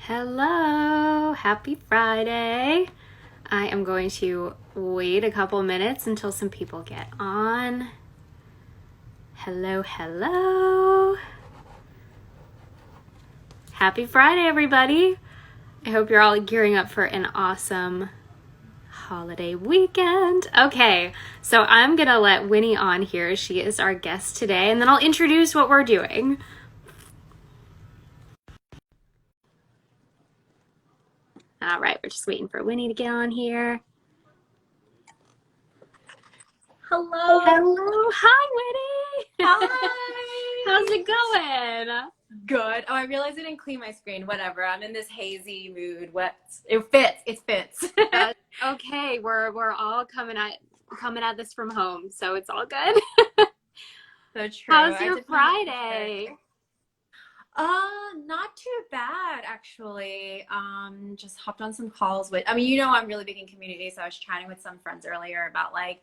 Hello, happy Friday. I am going to wait a couple minutes until some people get on. Hello, hello. Happy Friday, everybody. I hope you're all gearing up for an awesome holiday weekend. Okay, so I'm gonna let Winnie on here. She is our guest today, and then I'll introduce what we're doing. All right, we're just waiting for Winnie to get on here. Hello. Hello. Hi, Winnie. Hi. How's it going? Good. Oh, I realized I didn't clean my screen. Whatever. I'm in this hazy mood. What? It fits. It fits. Okay, we're all coming at this from home, so it's all good. So true. How's your Friday? Not too bad actually. Just hopped on some calls with. I mean, you know, I'm really big in community, so I was chatting with some friends earlier about like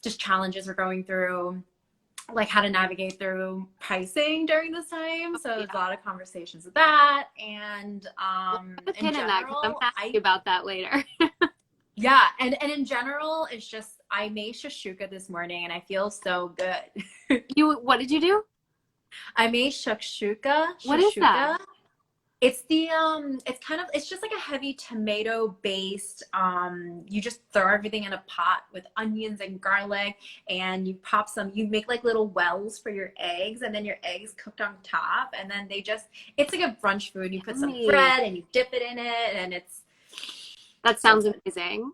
just challenges we're going through, like how to navigate through pricing during this time. So there's a lot of conversations with that, and in general, I'm asking you about that later. yeah, and in general, it's just I made shashuka this morning, and I feel so good. What did you do? I made shakshuka. What is that? It's it's just like a heavy tomato based, you just throw everything in a pot with onions and garlic, and you make like little wells for your eggs, and then your eggs cooked on top, and then it's like a brunch food. You put some bread and you dip it in it, and that sounds amazing.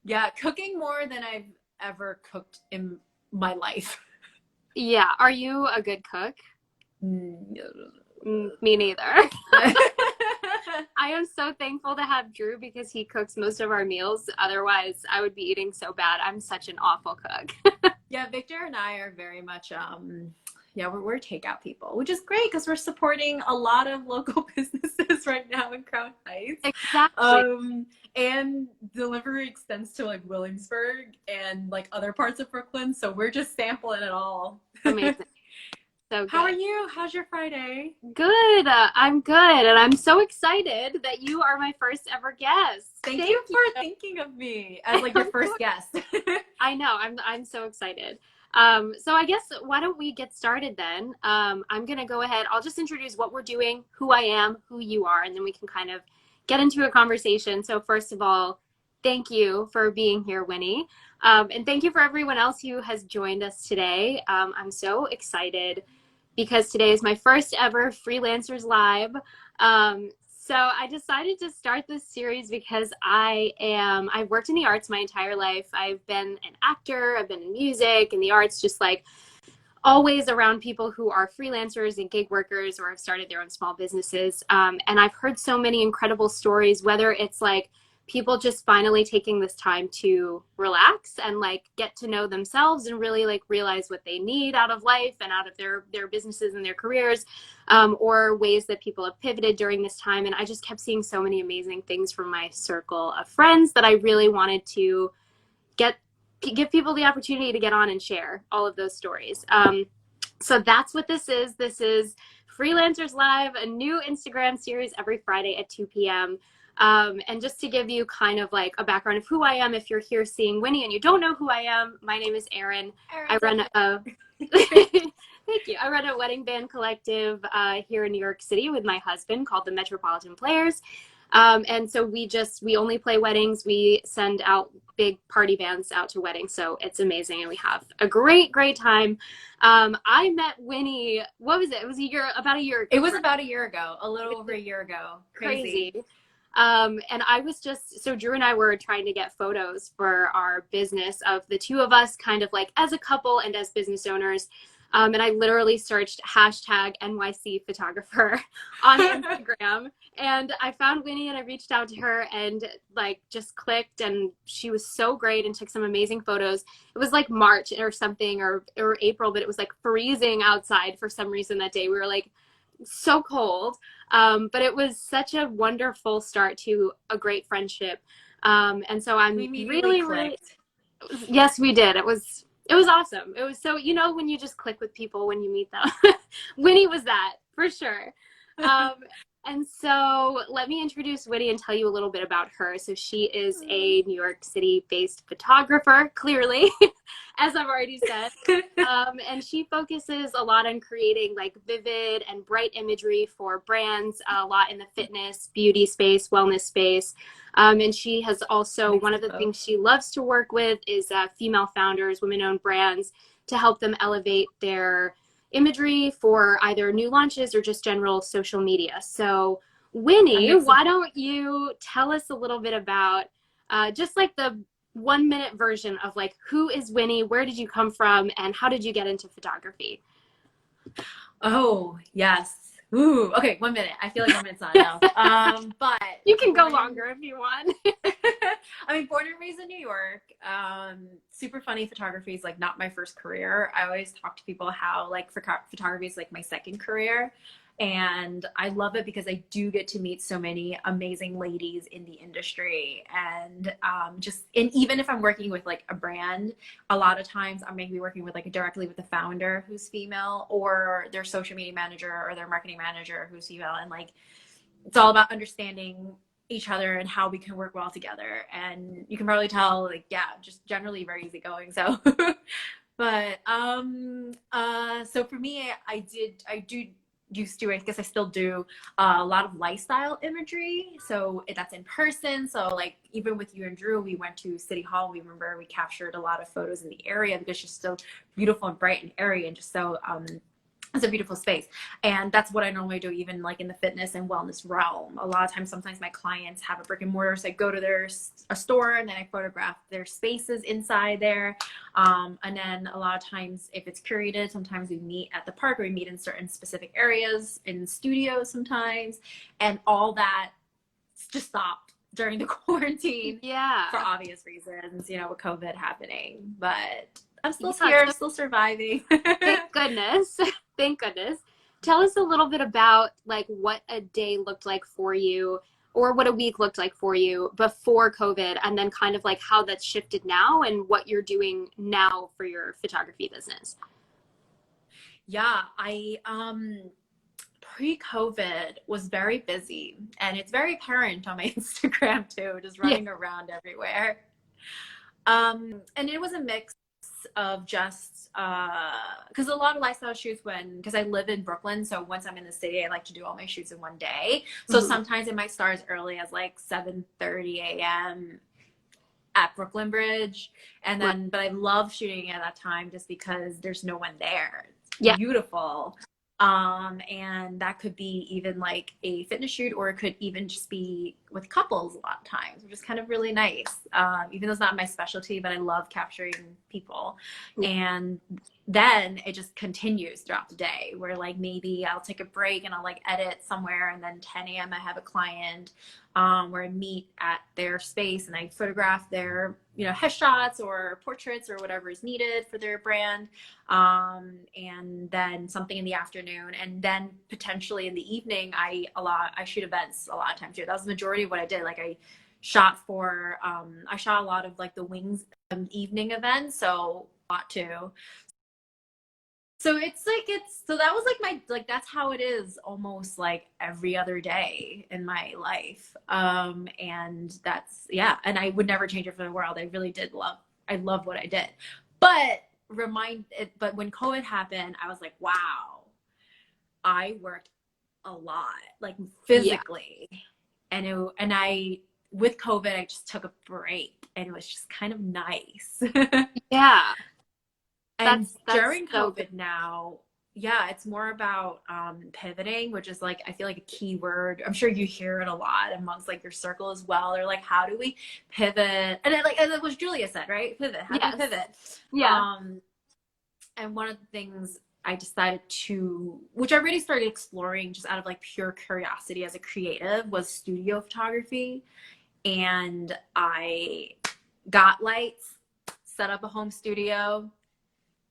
Yeah, cooking more than I've ever cooked in my life. Yeah, are you a good cook? Me neither. I am so thankful to have Drew because he cooks most of our meals. Otherwise, I would be eating so bad. I'm such an awful cook. Yeah, Victor and I are very much, we're takeout people, which is great because we're supporting a lot of local businesses right now in Crown Heights. Exactly. And delivery extends to like Williamsburg and like other parts of Brooklyn. So we're just sampling it all. Amazing. So good. How are you? How's your Friday? Good. I'm good. And I'm so excited that you are my first ever guest. Thank you for thinking of me as like your first guest. I know. I'm so excited. So I guess why don't we get started then? I'm going to go ahead. I'll just introduce what we're doing, who I am, who you are, and then we can kind of get into a conversation. So first of all, thank you for being here, Winnie. And thank you for everyone else who has joined us today. I'm so excited because today is my first ever Freelancers Live. So I decided to start this series because I've worked in the arts my entire life. I've been an actor, I've been in music and the arts, just like always around people who are freelancers and gig workers or have started their own small businesses. And I've heard so many incredible stories, whether it's like people just finally taking this time to relax and like get to know themselves and really like realize what they need out of life and out of their businesses and their careers, or ways that people have pivoted during this time. And I just kept seeing so many amazing things from my circle of friends that I really wanted to give people the opportunity to get on and share all of those stories. So that's what this is. This is Freelancers Live, a new Instagram series every Friday at 2 p.m. And just to give you kind of like a background of who I am, if you're here seeing Winnie and you don't know who I am, my name is Erin. I run a thank you. I run a wedding band collective here in New York City with my husband called the Metropolitan Players. And so we only play weddings. We send out big party bands out to weddings. So it's amazing. And we have a great, great time. I met Winnie, what was it? It was about a year ago. It was about a year ago, a little over a year ago. Crazy. And I was so Drew and I were trying to get photos for our business of the two of us kind of like as a couple and as business owners. And I literally searched hashtag NYC photographer on Instagram and I found Winnie and I reached out to her and like just clicked, and she was so great and took some amazing photos. It was like March or something or April, but it was like freezing outside for some reason that day. We were like so cold. But it was such a wonderful start to a great friendship. And so I'm really, yes, we did. It was awesome. It was so, when you just click with people when you meet them. Winnie was that for sure. Um, and so let me introduce Witty and tell you a little bit about her. So she is a New York City based photographer, clearly, as I've already said. And she focuses a lot on creating like vivid and bright imagery for brands, a lot in the fitness, beauty space, wellness space. And she has also, one of the things she loves to work with is female founders, women-owned brands, to help them elevate their imagery for either new launches or just general social media. So Winnie, why don't you tell us a little bit about just like the 1 minute version of like, who is Winnie, where did you come from, and how did you get into photography? Oh, yes. Ooh, okay, 1 minute. I feel like 1 minute's not enough. But you can go longer if you want. I mean, born and raised in New York. Super funny. Photography is like not my first career. I always talk to people how like photography is like my second career. And I love it because I do get to meet so many amazing ladies in the industry. And and even if I'm working with like a brand, a lot of times I'm maybe working with like directly with the founder who's female, or their social media manager or their marketing manager who's female. And like, it's all about understanding each other and how we can work well together. And you can probably tell, like, yeah, just generally very easygoing. So, but so for me, I used to, I guess I still do a lot of lifestyle imagery. So that's in person. So like even with you and Drew, we went to City Hall. We remember we captured a lot of photos in the area because it's just so beautiful and bright and airy and just so it's a beautiful space. And that's what I normally do, even like in the fitness and wellness realm. A lot of times, sometimes my clients have a brick and mortar, so I go to a store and then I photograph their spaces inside there. And then a lot of times, if it's curated, sometimes we meet at the park, or we meet in certain specific areas, in studios sometimes. And all that just stopped during the quarantine. Yeah. For obvious reasons, you know, with COVID happening. But I'm still here, still surviving. Thank goodness. Thank goodness. Tell us a little bit about like what a day looked like for you, or what a week looked like for you before COVID, and then kind of like how that's shifted now and what you're doing now for your photography business. Yeah, I pre-COVID was very busy, and it's very apparent on my Instagram too, just running around everywhere. And it was a mix of just because a lot of lifestyle shoots, because I live in Brooklyn, so once I'm in the city I like to do all my shoots in one day. So sometimes it might start as early as like 7:30 a.m. at Brooklyn Bridge, and then but I love shooting at that time just because there's no one there. It's beautiful. And that could be even like a fitness shoot, or it could even just be with couples a lot of times, which is kind of really nice. Even though it's not my specialty, but I love capturing people. And then it just continues throughout the day, where like maybe I'll take a break and I'll like edit somewhere, and then 10 a.m. I have a client where I meet at their space and I photograph their, you know, headshots or portraits or whatever is needed for their brand. And then something in the afternoon, and then potentially in the evening, I shoot events a lot of times too. That was the majority of what I did. Like I shot a lot of like the Wings evening events, so a lot too. So so that was like that's how it is almost like every other day in my life. And that's, yeah. And I would never change it for the world. I love what I did. But when COVID happened, I was like, wow, I worked a lot, like physically. With COVID, I just took a break, and it was just kind of nice. Yeah. And during COVID now, yeah, it's more about pivoting, which is like, I feel like a key word. I'm sure you hear it a lot amongst like your circle as well. Or like, how do we pivot? And it was Julia said, right? Pivot. How do you pivot? Yeah. And one of the things I decided which I really started exploring just out of like pure curiosity as a creative, was studio photography. And I got lights, set up a home studio,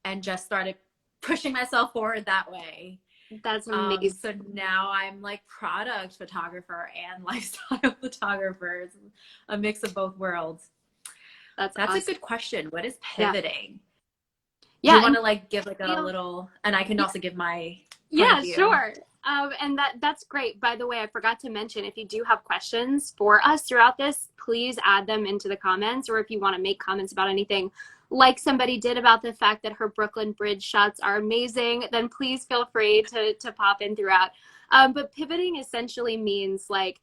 and just started pushing myself forward that way. That's amazing. So now I'm like product photographer and lifestyle photographer. It's a mix of both worlds. That's awesome. A good question. What is pivoting? Yeah. Do you want to like give like a little, and I can also give my point of view. Sure. And that's great. By the way, I forgot to mention, if you do have questions for us throughout this, please add them into the comments, or if you want to make comments about anything, like somebody did about the fact that her Brooklyn Bridge shots are amazing, then please feel free to pop in throughout. But pivoting essentially means like,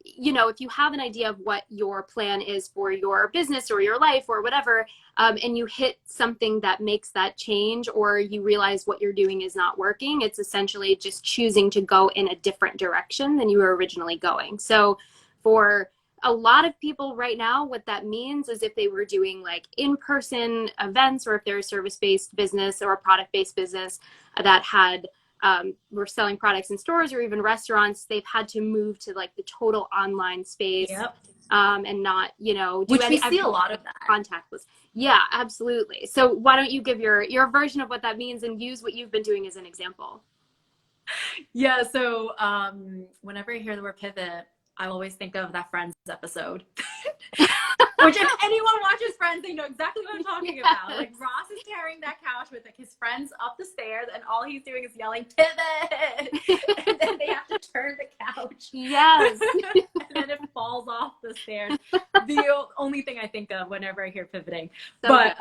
if you have an idea of what your plan is for your business or your life or whatever, and you hit something that makes that change, or you realize what you're doing is not working, it's essentially just choosing to go in a different direction than you were originally going. So for a lot of people right now, what that means is if they were doing like in-person events, or if they're a service-based business or a product-based business that had were selling products in stores or even restaurants, they've had to move to like the total online space. Yep. And not, do Which we see a lot of that. Contactless. Yeah, absolutely. So why don't you give your version of what that means and use what you've been doing as an example? Yeah. So whenever I hear the word pivot, I always think of that Friends episode. Which if anyone watches Friends, they know exactly what I'm talking about. Like Ross is carrying that couch with like his friends up the stairs, and all he's doing is yelling "pivot," and then they have to turn the couch. Yes. And then it falls off the stairs. The only thing I think of whenever I hear pivoting. So but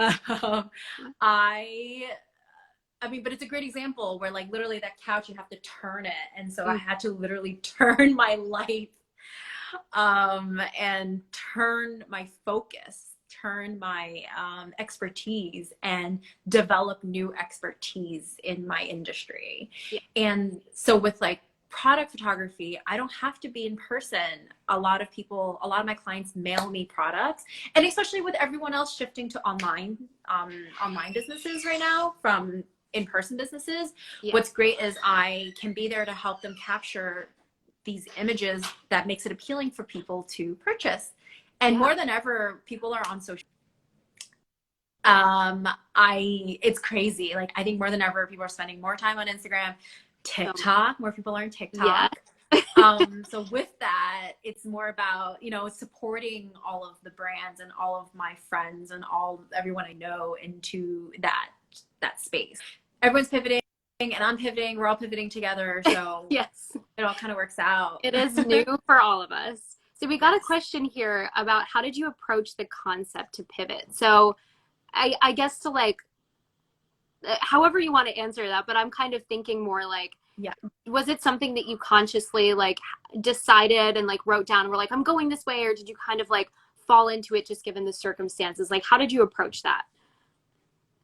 but it's a great example where like literally that couch, you have to turn it, and so I had to literally turn my life. And turn my focus, turn my expertise, and develop new expertise in my industry. Yeah. And so with like product photography, I don't have to be in person. A lot of my clients mail me products, and especially with everyone else shifting to online businesses right now from in-person businesses. Yeah. What's great is I can be there to help them capture these images that makes it appealing for people to purchase. And more than ever, people are on social. It's crazy. Like I think more than ever, people are spending more time on Instagram, TikTok. More people are on TikTok. Yeah. So with that, it's more about, supporting all of the brands and all of my friends and everyone I know into that space. Everyone's pivoting. And I'm pivoting, we're all pivoting together, so yes, it all kind of works out. It is new for all of us. So we got a question here about how did you approach the concept to pivot? So I guess to like, however you want to answer that, but I'm kind of thinking more like, was it something that you consciously like decided and like wrote down and were like, I'm going this way, or did you kind of like fall into it just given the circumstances? Like, how did you approach that?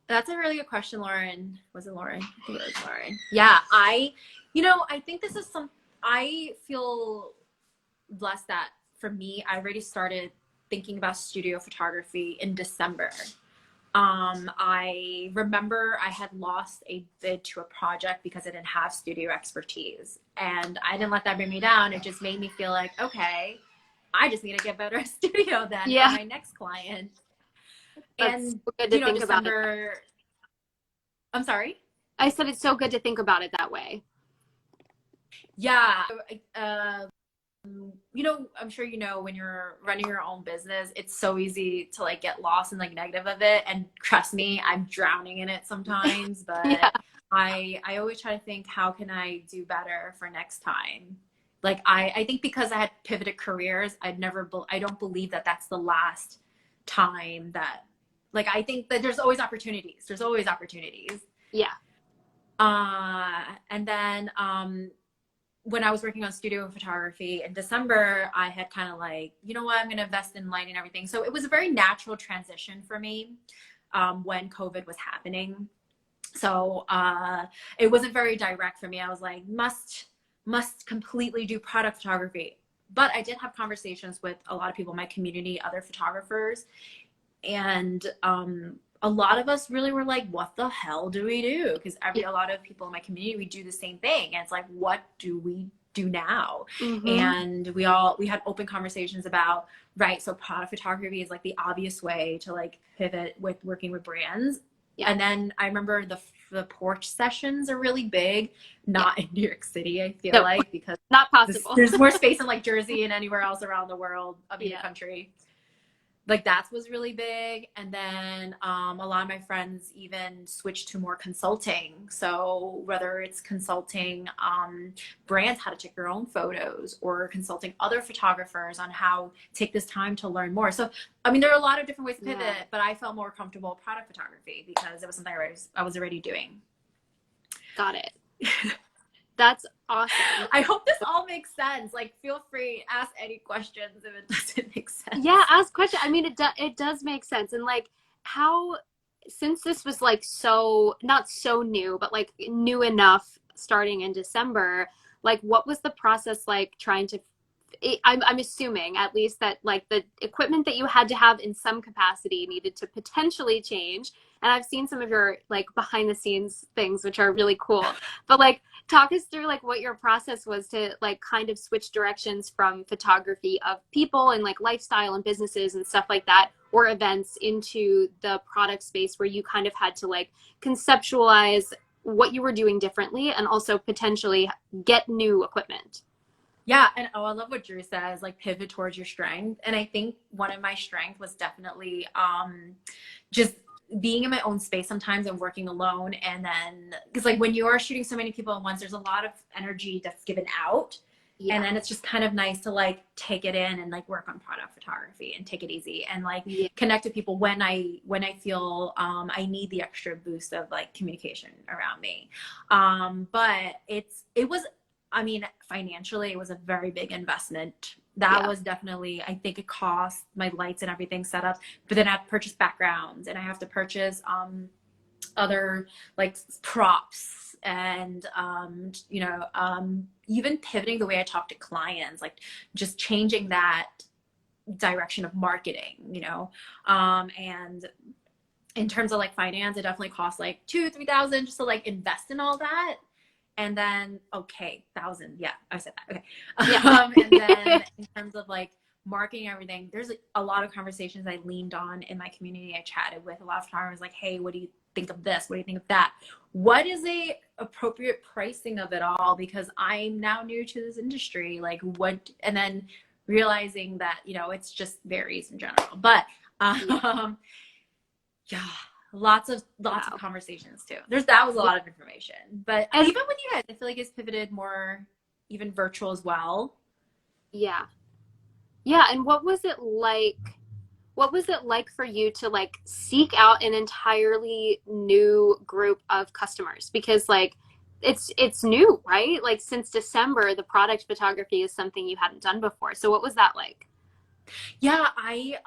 That's a really good question, Lauren. Was it Lauren? I think it was Lauren. Yeah, I think this is I feel blessed that for me, I already started thinking about studio photography in December. I remember I had lost a bid to a project because I didn't have studio expertise, and I didn't let that bring me down. It just made me feel like, okay, I just need to get better at studio then for my next client. That's so good to think about it. I'm sorry? I said it's so good to think about it that way. Yeah. I'm sure when you're running your own business, it's so easy to like get lost in like negative of it. And trust me, I'm drowning in it sometimes, but I always try to think, how can I do better for next time? Like I think because I had pivoted careers, I don't believe that that's the last time that, like, I think that there's always opportunities. Yeah. And then when I was working on studio photography in December, I had kind of like, you know what, I'm going to invest in lighting and everything. So it was a very natural transition for me when COVID was happening. So it wasn't very direct for me. I was like, must completely do product photography. But I did have conversations with a lot of people in my community, other photographers. And a lot of us really were like, what the hell do we do? Because a lot of people in my community, we do the same thing. And it's like, what do we do now? Mm-hmm. And we had open conversations about, right, so product photography is like the obvious way to like pivot with working with brands. Yeah. And then I remember the porch sessions are really big, not in New York City, I feel like, because not possible. There's more space in like Jersey and anywhere else around the world, the country. like that was really big. And then a lot of my friends even switched to more consulting. So whether it's consulting brands how to take their own photos, or consulting other photographers on how take this time to learn more. So I mean, there are a lot of different ways to pivot, Yeah. but I felt more comfortable with product photography because it was something I was already doing. Got it. That's awesome. I hope this all makes sense. Like, feel free, ask any questions if it doesn't make sense. Yeah, ask question. I mean, it does make sense. And like, how, since this was like so not so new, but like new enough starting in December, like what was the process like trying to I'm assuming at least that like the equipment that you had to have in some capacity needed to potentially change. And I've seen some of your like behind the scenes things, which are really cool. But like, talk us through like what your process was to like kind of switch directions from photography of people and like lifestyle and businesses and stuff like that, or events, into the product space where you kind of had to like conceptualize what you were doing differently and also potentially get new equipment. Yeah, and oh, I love what Drew says, like pivot towards your strength. And I think one of my strengths was definitely just being in my own space sometimes and working alone. And then because like when you are shooting so many people at once, there's a lot of energy that's given out. And Yeah. then it's just kind of nice to like take it in and like work on product photography and take it easy and like Yeah. connect with people when I feel I need the extra boost of like communication around me. But it was, I mean, financially, it was a very big investment. That Yeah. was definitely, I think it cost my lights and everything set up, but then I have to purchase backgrounds and I have to purchase other like props and even pivoting the way I talk to clients, like just changing that direction of marketing, and in terms of like finance, it definitely costs like 2,000-3,000 just to like invest in all that. And then, okay, 1,000. Yeah, I said that. Okay. Yeah. And then in terms of like marketing everything, there's like a lot of conversations I leaned on in my community. I chatted with a lot of photographers like, hey, what do you think of this? What do you think of that? What is the appropriate pricing of it all? Because I'm now new to this industry. Like what, and then realizing that, it's just varies in general. But yeah, lots of Wow. conversations too. That was a Yeah. lot of information. But And even with you guys, I feel like it's pivoted more even virtual as well. yeah. Yeah. And what was it like? What was it like for you to like seek out an entirely new group of customers? Because like it's new, right? Like since December, the product photography is something you hadn't done before. So what was that like? Yeah, I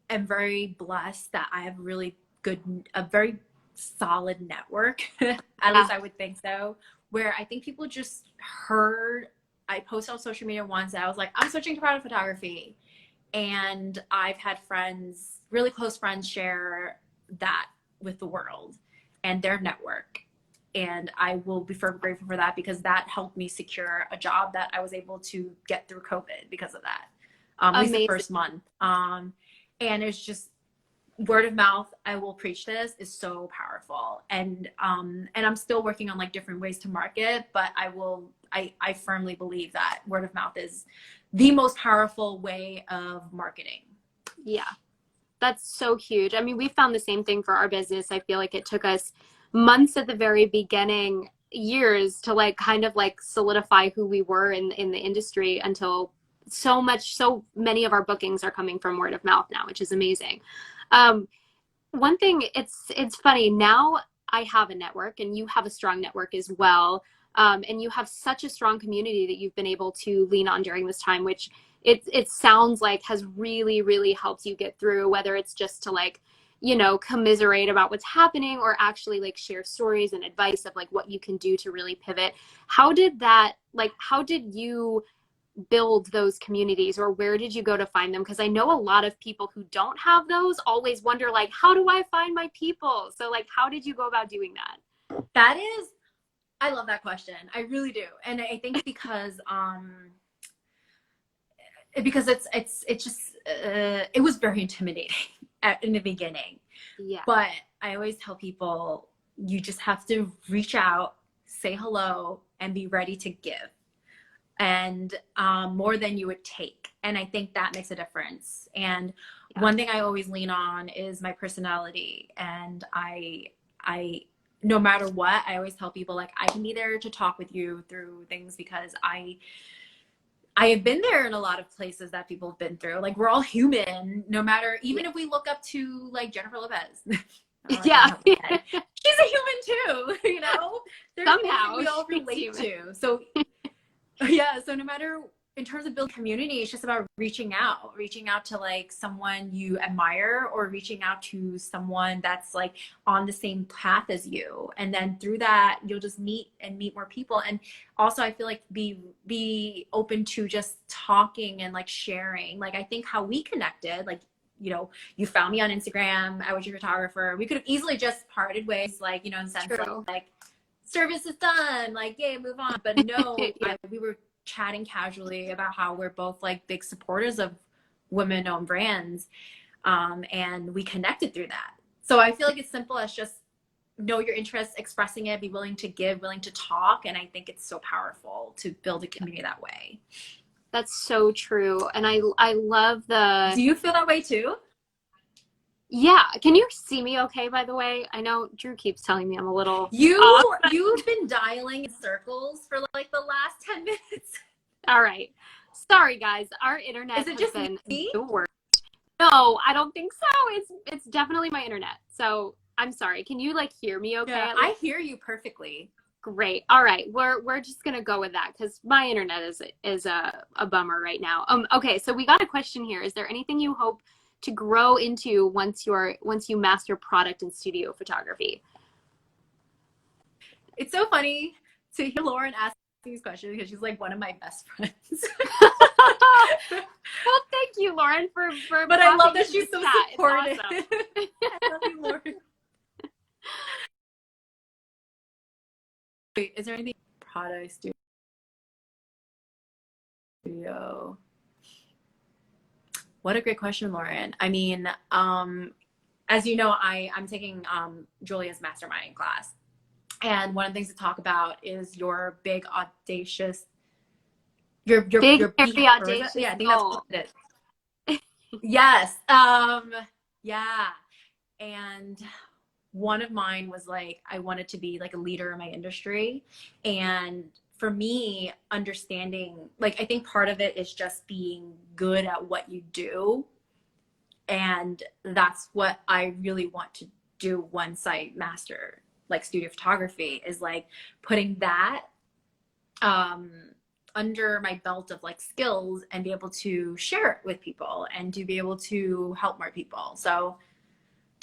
am very blessed that I have a very solid network. At Yeah. least I would think so. Where I think people just heard I posted on social media once and I was like, I'm switching to product photography. And I've had friends, really close friends, share that with the world and their network. And I will be forever grateful for that because that helped me secure a job that I was able to get through COVID because of that. At least the Amazing. first month. And it's just word of mouth, I will preach this, is so powerful. And I'm still working on like different ways to market, but I firmly believe that word of mouth is the most powerful way of marketing. Yeah. That's so huge. I mean, we found the same thing for our business. I feel like it took us months at the very beginning, years to like kind of like solidify who we were in the industry until so many of our bookings are coming from word of mouth now, which is amazing. Um, One thing, it's funny now. I have a network and you have a strong network as well, and you have such a strong community that you've been able to lean on during this time, which it sounds like has really helped you get through, whether it's just to like commiserate about what's happening or actually like share stories and advice of like what you can do to really pivot. How did you build those communities, or where did you go to find them? Because I know a lot of people who don't have those always wonder like, how do I find my people? So like, how did you go about doing that? That is, I love that question. I really do. And I think because it's just it was very intimidating in the beginning. Yeah. But I always tell people you just have to reach out, say hello, and be ready to give. and more than you would take. And I think that makes a difference. And Yeah. one thing I always lean on is my personality. And I, no matter what, I always tell people like, I can be there to talk with you through things because I have been there in a lot of places that people have been through. Like we're all human, no matter, even if we look up to like Jennifer Lopez. Yeah. She's a human too, you know? There's things that Somehow we all she's relate human. to. So yeah, so no matter in terms of building community, it's just about reaching out to like someone you admire or reaching out to someone that's like on the same path as you. And then through that, you'll just meet more people. And also I feel like be open to just talking and like sharing. Like I think how we connected, like, you know, you found me on Instagram, I was your photographer. We could have easily just parted ways, like, you know, in the sense True. like service is done, like, yay, move on. But no, Yeah. we were chatting casually about how we're both like big supporters of women-owned brands, and we connected through that. So I feel like it's simple as just know your interests, expressing it, be willing to give, willing to talk, and I think it's so powerful to build a community that way. That's so true. And I love the Do you feel that way too? yeah. Can you see me okay, by the way? I know Drew keeps telling me I'm a little off. You've been dialing in circles for like the last 10 minutes. All right. Sorry guys. Our internet Is it has just been me? the worst. No, I don't think so. It's definitely my internet. So I'm sorry. Can you like hear me okay? Yeah, I hear you perfectly. Great. All right. We're just gonna go with that because my internet is a bummer right now. Okay, so we got a question here. Is there anything you hope to grow into once you master product and studio photography? It's so funny to hear Lauren ask these questions because she's like one of my best friends. Well, thank you, Lauren, for But I love that popping she's into so the chat. It's supportive. awesome. I love you, Lauren. Wait, is there anything product studio? What a great question, Lauren. I mean, as you know, I'm taking Julia's mastermind class. And one of the things to talk about is your big audacious, your Big, your hairy, audacious yeah, I think that's goal. what it is. Yes. Yeah. And one of mine was like, I wanted to be like a leader in my industry. And for me, understanding, like, I think part of it is just being good at what you do. And that's what I really want to do once I master like studio photography, is like putting that um under my belt of like skills and be able to share it with people and to be able to help more people. So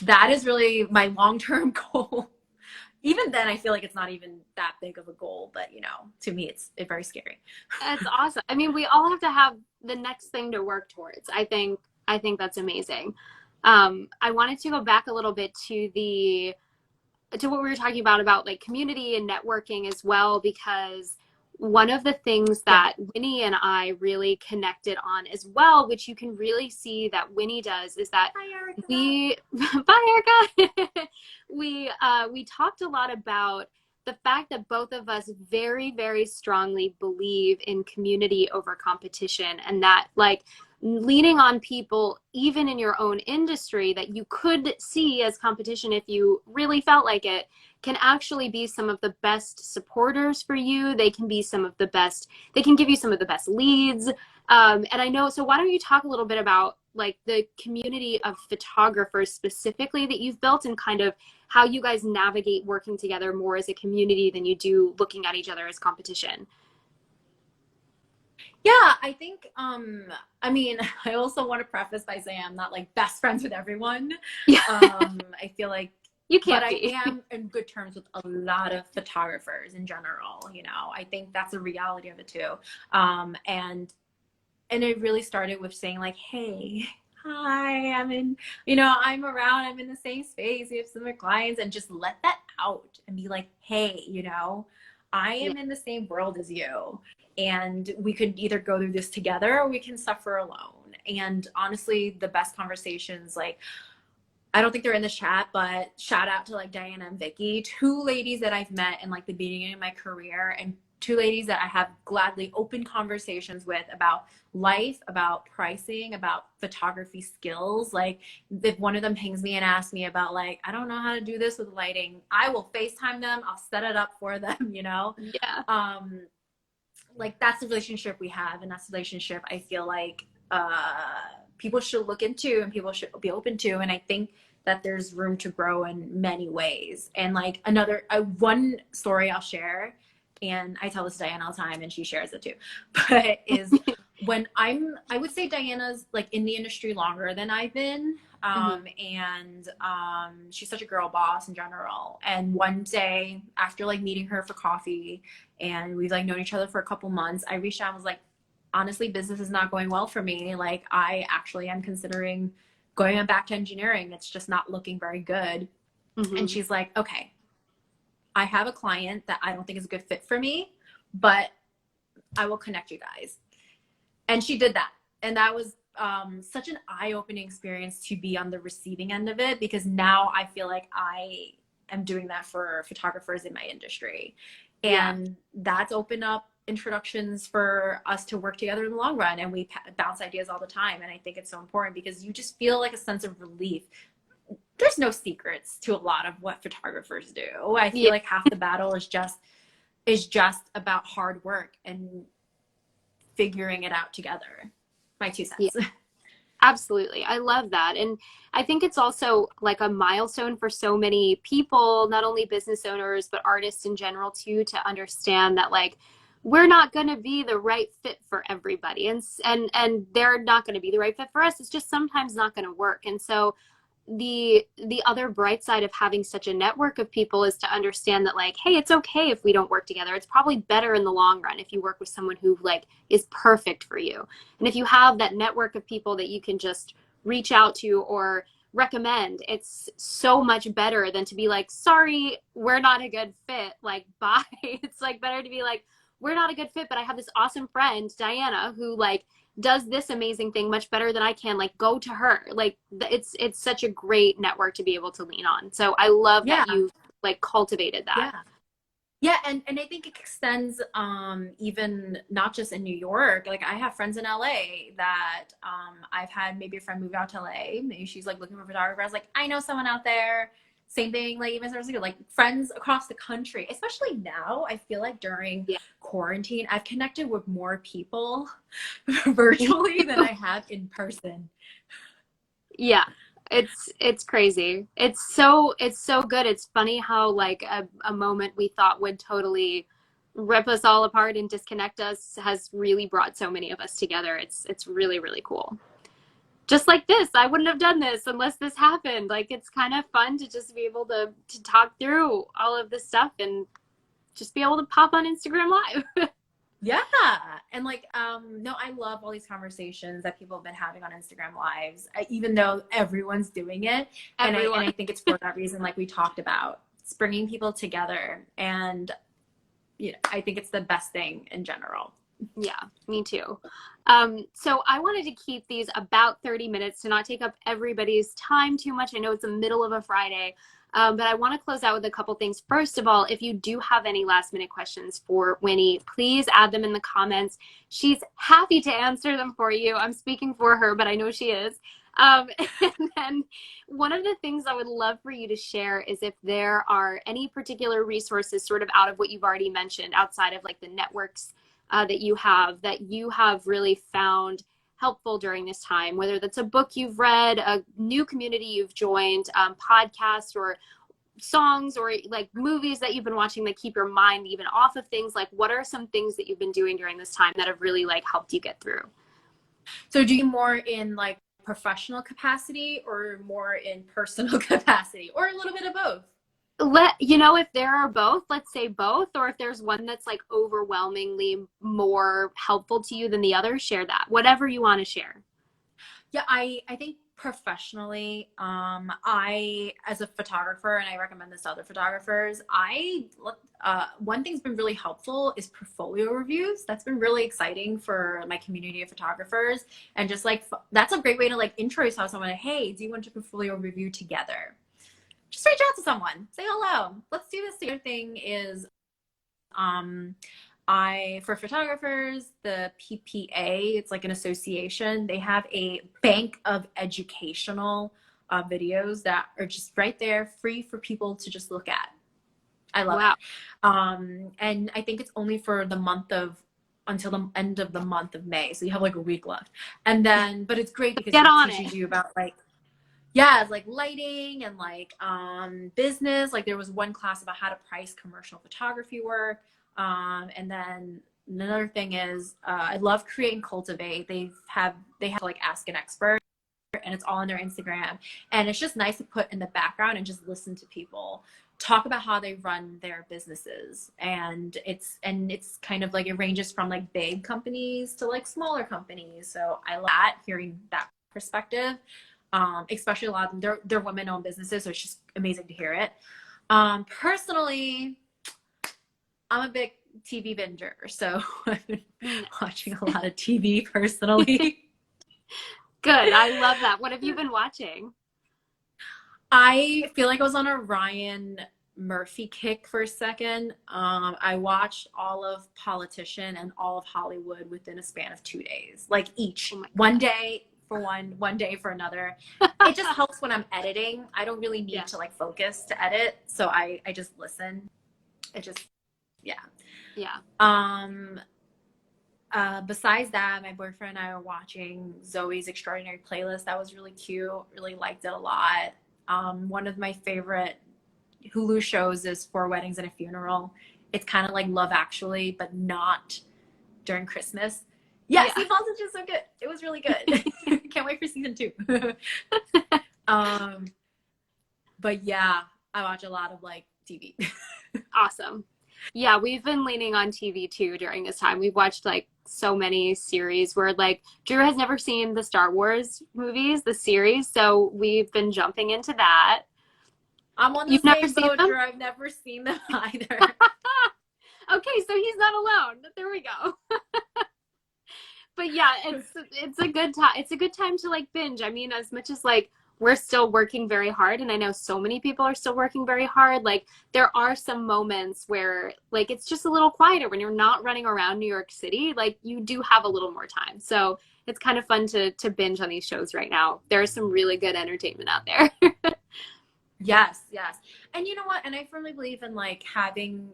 that is really my long-term goal. Even then, I feel like it's not even that big of a goal, but you know, to me, it's very scary. That's awesome. I mean, we all have to have the next thing to work towards. I think that's amazing. I wanted to go back a little bit to what we were talking about like community and networking as well, because one of the things Yeah. that Winnie and I really connected on as well, which you can really see that Winnie does, is that Hi, Erica. bye Erica. We talked a lot about the fact that both of us very, very strongly believe in community over competition, and that like leaning on people even in your own industry that you could see as competition if you really felt like it can actually be some of the best supporters for you. They can be some of the best, they can give you some of the best leads. And I know, so why don't you talk a little bit about like the community of photographers specifically that you've built, and kind of how you guys navigate working together more as a community than you do looking at each other as competition? Yeah, I think I mean, I also want to preface by saying I'm not like best friends with everyone. Yeah. I feel like, You but can't I be. am in good terms with a lot of photographers in general, you know. I think that's a reality of it too. And it really started with saying like, hey, hi, I'm in, you know, I'm around, I'm in the same space, we have similar clients, and just let that out and be like, hey, you know, I Yeah. am in the same world as you, and we could either go through this together or we can suffer alone. And honestly, the best conversations, like, I don't think they're in the chat, but shout out to like Diana and Vicky, two ladies that I've met in like the beginning of my career, and two ladies that I have gladly open conversations with about life, about pricing, about photography skills. Like if one of them pings me and asks me about like, I don't know how to do this with lighting, I will FaceTime them. I'll set it up for them, you know? Yeah. Like that's the relationship we have. And that's the relationship I feel like people should look into and people should be open to. And I think that there's room to grow in many ways. And like one story I'll share, and I tell this to Diana all the time and she shares it too, but is when I would say Diana's like in the industry longer than I've been. And she's such a girl boss in general. And one day after like meeting her for coffee and we've like known each other for a couple months, I reached out and was like, honestly, business is not going well for me. Like I actually am considering going back to engineering. It's just not looking very good. And she's like, okay, I have a client that I don't think is a good fit for me, but I will connect you guys. And she did that. And that was such an eye-opening experience to be on the receiving end of it, because now I feel like I am doing that for photographers in my industry. And that's opened up introductions for us to work together in the long run. And we bounce ideas all the time. And I think it's so important because you just feel like a sense of relief. There's no secrets to a lot of what photographers do. I feel like half the battle is just about hard work and figuring it out together. My 2 cents. Yeah. Absolutely. I love that. And I think it's also like a milestone for so many people, not only business owners, but artists in general too, to understand that like we're not going to be the right fit for everybody. And they're not going to be the right fit for us. It's just sometimes not going to work. And so the other bright side of having such a network of people is to understand that like, hey, it's okay if we don't work together. It's probably better in the long run if you work with someone who like is perfect for you. And if you have that network of people that you can just reach out to or recommend, it's so much better than to be like, sorry, we're not a good fit, like bye. It's like better to be like, we're not a good fit, but I have this awesome friend, Diana, who like does this amazing thing much better than I can, like go to her. Like it's such a great network to be able to lean on. So I love that you like cultivated that. Yeah, and I think it extends even not just in New York. Like I have friends in LA that I've had maybe a friend move out to LA. Maybe she's like looking for a photographer. I was like, I know someone out there. Same thing, like even like friends across the country, especially now. I feel like during quarantine, I've connected with more people virtually than I have in person. Yeah, it's crazy. It's so good. It's funny how like a moment we thought would totally rip us all apart and disconnect us has really brought so many of us together. It's really, really cool. Just like this, I wouldn't have done this unless this happened. Like it's kind of fun to just be able to talk through all of this stuff and just be able to pop on Instagram Live. Yeah. And like, no, I love all these conversations that people have been having on Instagram Lives, even though everyone's doing it. And I think it's for that reason, like we talked about, it's bringing people together. And, you know, I think it's the best thing in general. Yeah, me too. So I wanted to keep these about 30 minutes to not take up everybody's time too much. I know it's the middle of a Friday, but I want to close out with a couple things. First of all, if you do have any last minute questions for Winnie, please add them in the comments. She's happy to answer them for you. I'm speaking for her, but I know she is. And then one of the things I would love for you to share is if there are any particular resources sort of out of what you've already mentioned, outside of like the networks that you have really found helpful during this time, whether that's a book you've read, a new community you've joined, podcasts or songs or like movies that you've been watching that keep your mind even off of things. Like what are some things that you've been doing during this time that have really like helped you get through? So do you more in like professional capacity or more in personal capacity or a little bit of both? If there are both, let's say both, or if there's one that's like overwhelmingly more helpful to you than the other, share that. Whatever you want to share. Yeah, I think professionally, I, as a photographer, and I recommend this to other photographers, one thing's been really helpful is portfolio reviews. That's been really exciting for my community of photographers. And just like, that's a great way to like intro yourself to someone. Hey, do you want to portfolio review together? Just reach out to someone, say hello. Let's do this. The other thing is, For photographers, the PPA, it's like an association, they have a bank of educational videos that are just right there, free for people to just look at. I love Wow. it. And I think it's only for the month of, until the end of the month of May. So you have like a week left. And then, but it's great because Get it on teaches it. you about like, yeah, it's like lighting and like business. Like there was one class about how to price commercial photography work. And then another thing is I love Create and Cultivate. They have like Ask an Expert, and it's all on their Instagram. And it's just nice to put in the background and just listen to people talk about how they run their businesses. And it's kind of like it ranges from like big companies to like smaller companies. So I like that, hearing that perspective. Especially a lot of them, they're women-owned businesses, so it's just amazing to hear it. Personally, I'm a big TV binger, so I've been watching a lot of TV personally. Good. I love that. What have you been watching? I feel like I was on a Ryan Murphy kick for a second. I watched all of Politician and all of Hollywood within a span of 2 days, like Oh each. my One day for one day for another. It just helps when I'm editing. I don't really Yeah. need to like focus to edit, so I just listen. It just, yeah. Yeah. Um, Besides that, my boyfriend and I were watching Zoe's Extraordinary Playlist. That was really cute. Really liked it a lot. One of my favorite Hulu shows is Four Weddings and a Funeral. It's kind of like Love Actually, but not during Christmas. Yeah, Yeah. Steve Paul's just so good. It was really good. Can't wait for season 2. um, but yeah, I watch a lot of like TV. Awesome. Yeah, we've been leaning on TV too during this time. We've watched like so many series where like Drew has never seen the Star Wars movies, the series, so we've been jumping into that. I'm on the You've never same seen boat, them? Drew. I've never seen them either. Okay, so he's not alone. There we go. But yeah, it's a good time. It's a good time to like binge. I mean, as much as like we're still working very hard, and I know so many people are still working very hard, like there are some moments where like it's just a little quieter when you're not running around New York City, like you do have a little more time. So it's kind of fun to binge on these shows right now. There's some really good entertainment out there. Yes, yes. And you know what? And I firmly believe in like having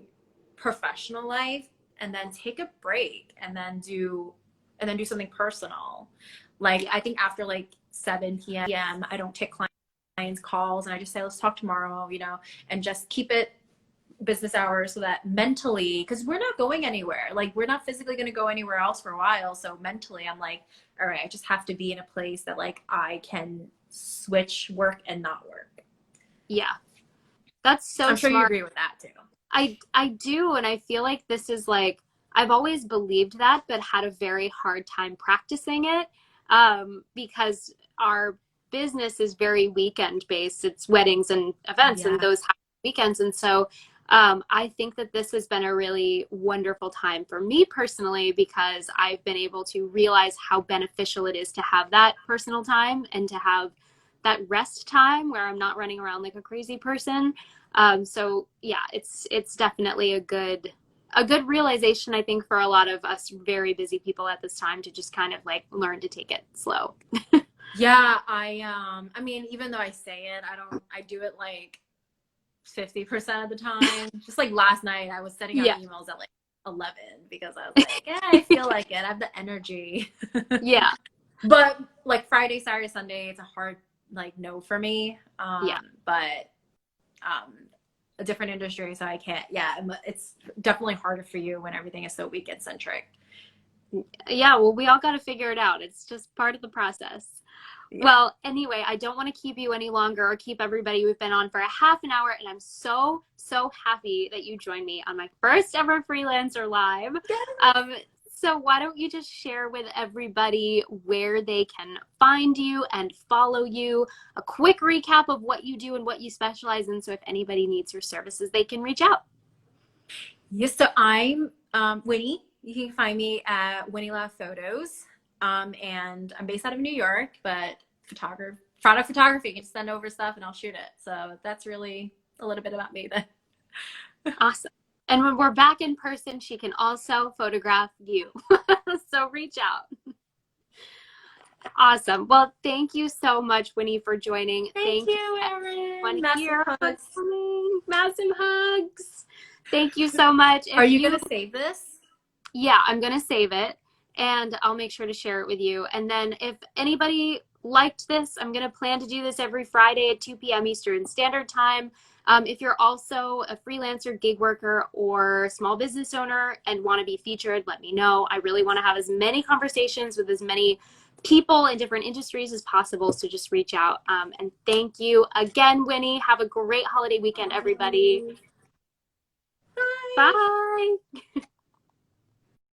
professional life and then take a break and then do something personal. Like Yeah. I think after like 7 p.m. I don't take clients calls, and I just say let's talk tomorrow, and just keep it business hours so that mentally, because we're not going anywhere. Like we're not physically going to go anywhere else for a while. So mentally I'm like, all right, I just have to be in a place that like I can switch work and not work. Yeah. That's so I'm sure you smart. agree with that too. I do, and I feel like this is like I've always believed that, but had a very hard time practicing it because our business is very weekend based. It's weddings and events, and Yeah. those happen weekends, and so I think that this has been a really wonderful time for me personally because I've been able to realize how beneficial it is to have that personal time and to have that rest time where I'm not running around like a crazy person. So yeah, it's definitely a good realization, I think, for a lot of us very busy people at this time to just kind of like learn to take it slow. Yeah, I mean, even though I say it, I do it like 50% of the time. Just like last night I was sending out Yeah. emails at like 11 because I was like, yeah, I feel like it. I have the energy. Yeah. But like Friday, Saturday, Sunday, it's a hard like no for me. Yeah. But a different industry, so I can't. Yeah, it's definitely harder for you when everything is so weekend centric. Yeah. Well, we all got to figure it out. It's just part of the process. Yeah. Well, anyway, I don't want to keep you any longer or keep everybody. We've been on for a half an hour, and I'm so, so happy that you joined me on my first ever Freelancer Live. Um, so why don't you just share with everybody where they can find you and follow you, a quick recap of what you do and what you specialize in, so if anybody needs your services, they can reach out. Yes, so I'm Winnie. You can find me at Wini Lao Photos. And I'm based out of New York, but product photography, you can send over stuff and I'll shoot it. So that's really a little bit about me then. Awesome. And when we're back in person, she can also photograph you. So reach out. Awesome. Well, thank you so much, Winnie, for joining. Thank Thank you, you, Erin. everyone Massive here, for hugs. coming. Massive hugs. Thank you so much. Are you going to save this? Yeah, I'm going to save it and I'll make sure to share it with you. And then if anybody liked this, I'm going to plan to do this every Friday at 2 p.m. Eastern Standard Time. If you're also a freelancer, gig worker, or small business owner and want to be featured, let me know. I really want to have as many conversations with as many people in different industries as possible. So just reach out. And thank you again, Winnie. Have a great holiday weekend, everybody. Bye. Bye.